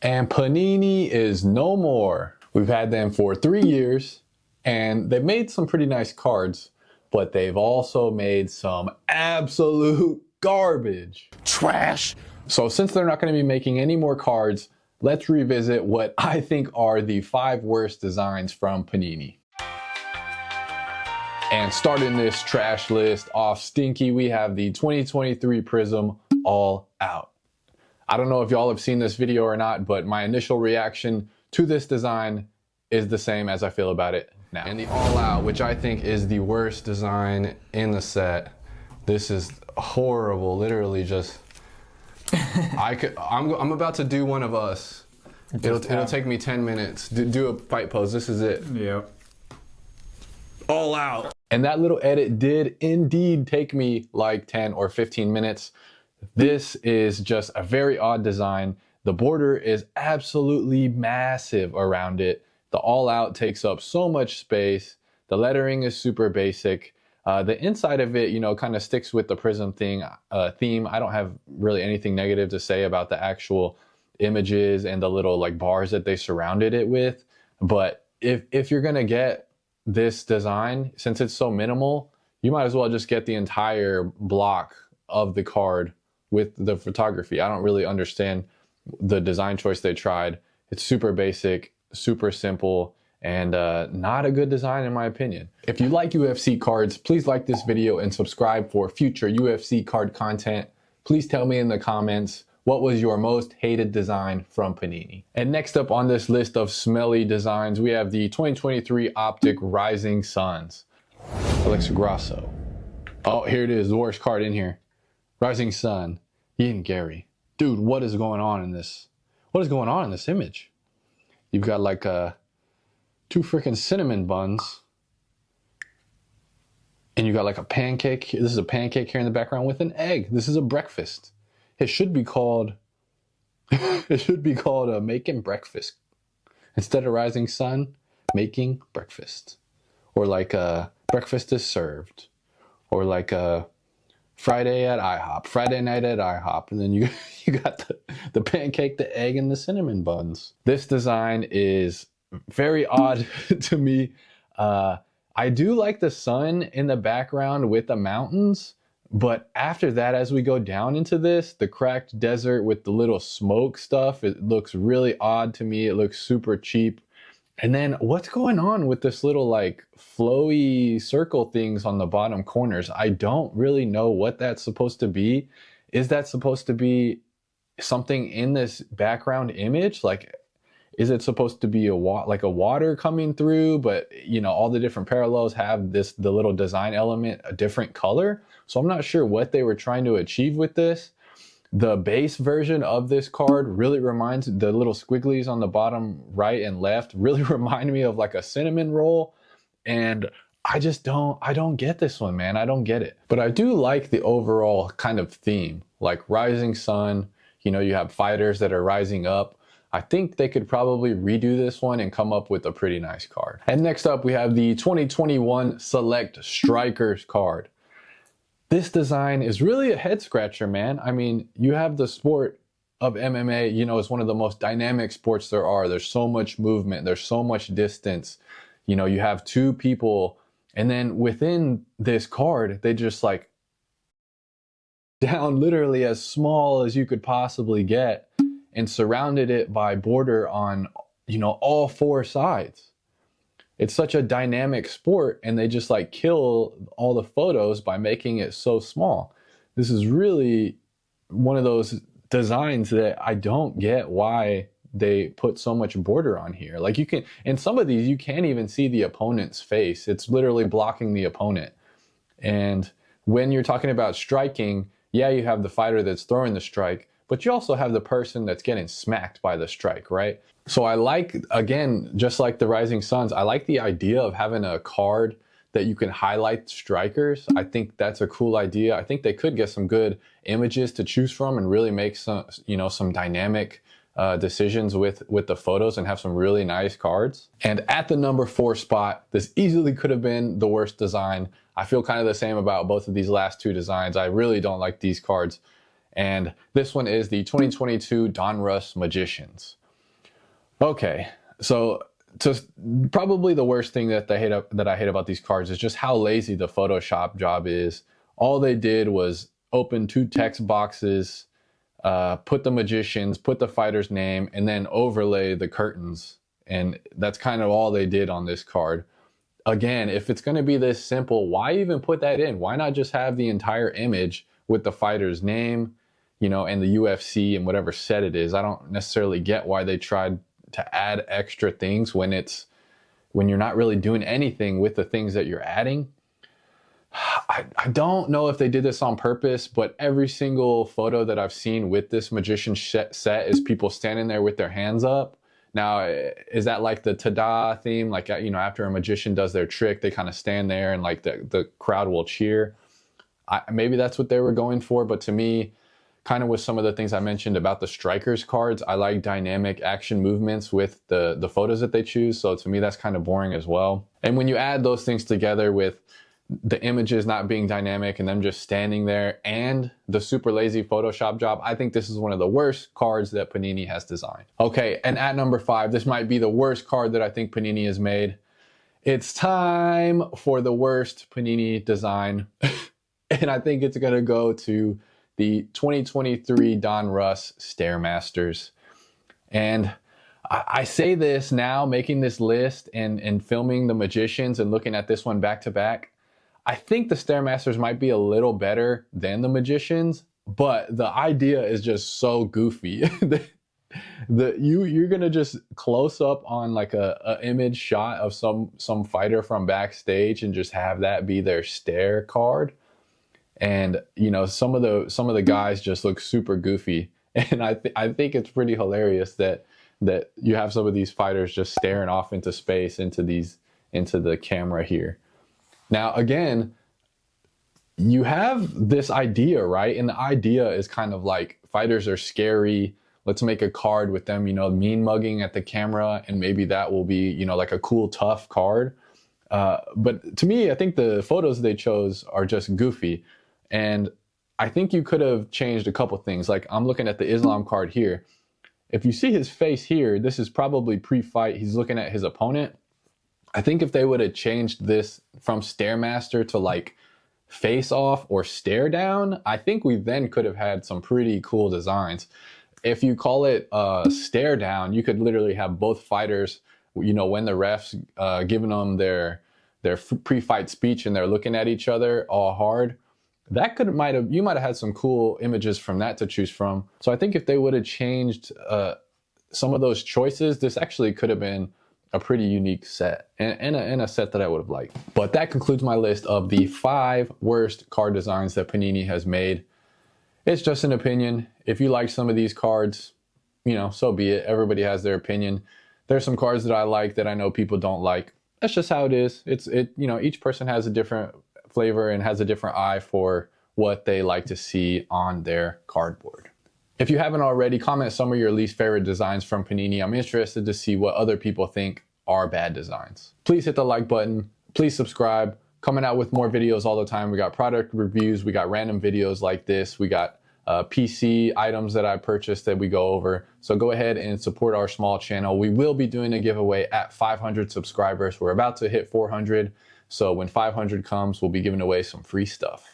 And Panini is no more. We've had them for 3 years and they've made some pretty nice cards, but they've also made some absolute garbage. Trash. So since they're not going to be making any more cards, let's revisit what I think are the 5 worst designs from Panini. And starting this trash list off stinky, we have the 2023 Prism All Out. I don't know if y'all have seen this video or not, but my initial reaction to this design is the same as I feel about it now. And the All Out, which I think is the worst design in the set. This is horrible, literally just, I'm about to do one of us. It'll take me 10 minutes. Do a fight pose, this is it. Yep. All Out. And that little edit did indeed take me like 10 or 15 minutes. This is just a very odd design. The border is absolutely massive around it. The All Out takes up so much space. The lettering is super basic. The inside of it, you know, kind of sticks with the Prism theme. I don't have really anything negative to say about the actual images and the little like bars that they surrounded it with. But if you're gonna get this design, since it's so minimal, you might as well just get the entire block of the card with the photography. I don't really understand the design choice they tried. It's super basic, super simple, and not a good design in my opinion. If you like UFC cards, please like this video and subscribe for future UFC card content. Please tell me in the comments, what was your most hated design from Panini? And next up on this list of smelly designs, we have the 2023 Optic Rising Suns. Alexa Grasso. Oh, here it is, the worst card in here. Rising Sun, Ian Gary. Dude, what is going on in this? What is going on in this image? You've got like 2 freaking cinnamon buns. And you got like a pancake. This is a pancake here in the background with an egg. This is a breakfast. It should be called, Making Breakfast. Instead of Rising Sun, Making Breakfast. Or like Breakfast is Served. Or like Friday at IHOP, Friday night at IHOP, and then you got the pancake, the egg, and the cinnamon buns. This design is very odd to me. I do like the sun in the background with the mountains, but after that, as we go down into this, the cracked desert with the little smoke stuff, it looks really odd to me. It looks super cheap. And then what's going on with this little like flowy circle things on the bottom corners? I don't really know what that's supposed to be. Is that supposed to be something in this background image? Like, is it supposed to be like a water coming through, but you know, all the different parallels have the little design element, a different color. So I'm not sure what they were trying to achieve with this. The base version of this card really reminds, the little squigglies on the bottom right and left really remind me of like a cinnamon roll. And I don't get this one, man. I don't get it. But I do like the overall kind of theme, like Rising Sun, you know, you have fighters that are rising up. I think they could probably redo this one and come up with a pretty nice card. And next up, we have the 2021 Select Strikers card. This design is really a head scratcher, man. I mean, you have the sport of MMA, you know, it's one of the most dynamic sports there are. There's so much movement, there's so much distance. You know, you have 2 people, and then within this card, they just like down literally as small as you could possibly get and surrounded it by border on, you know, all 4 sides. It's such a dynamic sport, and they just like kill all the photos by making it so small. This is really one of those designs that I don't get why they put so much border on here. Like you can, in some of these, you can't even see the opponent's face. It's literally blocking the opponent. And when you're talking about striking, yeah, you have the fighter that's throwing the strike, but you also have the person that's getting smacked by the strike, right? So I like, again, just like the Rising Suns, I like the idea of having a card that you can highlight strikers. I think that's a cool idea. I think they could get some good images to choose from and really make some, you know, some dynamic decisions with the photos and have some really nice cards. And at the number 4 spot, this easily could have been the worst design. I feel kind of the same about both of these last 2 designs. I really don't like these cards. And this one is the 2022 Donruss Magicians. Okay, so probably the worst thing that I hate about these cards is just how lazy the Photoshop job is. All they did was open two text boxes, put the magicians, put the fighter's name, and then overlay the curtains. And that's kind of all they did on this card. Again, if it's going to be this simple, why even put that in? Why not just have the entire image with the fighter's name, and the UFC and whatever set it is? I don't necessarily get why they tried to add extra things when you're not really doing anything with the things that you're adding. I don't know if they did this on purpose, but every single photo that I've seen with this magician set is people standing there with their hands up. Now, is that like the ta-da theme? Like, after a magician does their trick, they kind of stand there and like the crowd will cheer. Maybe that's what they were going for, but to me, kind of with some of the things I mentioned about the strikers cards, I like dynamic action movements with the photos that they choose. So to me, that's kind of boring as well. And when you add those things together with the images not being dynamic and them just standing there and the super lazy Photoshop job, I think this is one of the worst cards that Panini has designed. Okay, and at number 5, this might be the worst card that I think Panini has made. It's time for the worst Panini design. And I think it's gonna go to the 2023 Don Russ Stairmasters. And I say this now, making this list and filming the magicians and looking at this one back to back, I think the Stairmasters might be a little better than the magicians, but the idea is just so goofy. You're gonna just close up on like a image shot of some fighter from backstage and just have that be their stair card. And some of the guys just look super goofy, and I think it's pretty hilarious that you have some of these fighters just staring off into space into the camera here. Now, again, you have this idea, right? And the idea is kind of like fighters are scary. Let's make a card with them, mean mugging at the camera, and maybe that will be, like a cool, tough card. But to me, I think the photos they chose are just goofy. And I think you could have changed a couple things. Like, I'm looking at the Islam card here. If you see his face here, this is probably pre-fight. He's looking at his opponent. I think if they would have changed this from Stairmaster to like face off or stare down, I think we then could have had some pretty cool designs. If you call it stare down, you could literally have both fighters, when the refs giving them their pre-fight speech and they're looking at each other all hard. That you might have had some cool images from that to choose from. So I think if they would have changed some of those choices, this actually could have been a pretty unique set and a set that I would have liked. But that concludes my list of the 5 worst card designs that Panini has made. It's just an opinion. If you like some of these cards, so be it. Everybody has their opinion. There's some cards that I like that I know people don't like. That's just how it is. Each person has a different flavor and has a different eye for what they like to see on their cardboard. If you haven't already, comment some of your least favorite designs from Panini. I'm interested to see what other people think are bad designs. Please hit the like button. Please subscribe. Coming out with more videos all the time. We got product reviews. We got random videos like this. We got PC items that I purchased that we go over. So go ahead and support our small channel. We will be doing a giveaway at 500 subscribers. We're about to hit 400. So when 500 comes, we'll be giving away some free stuff.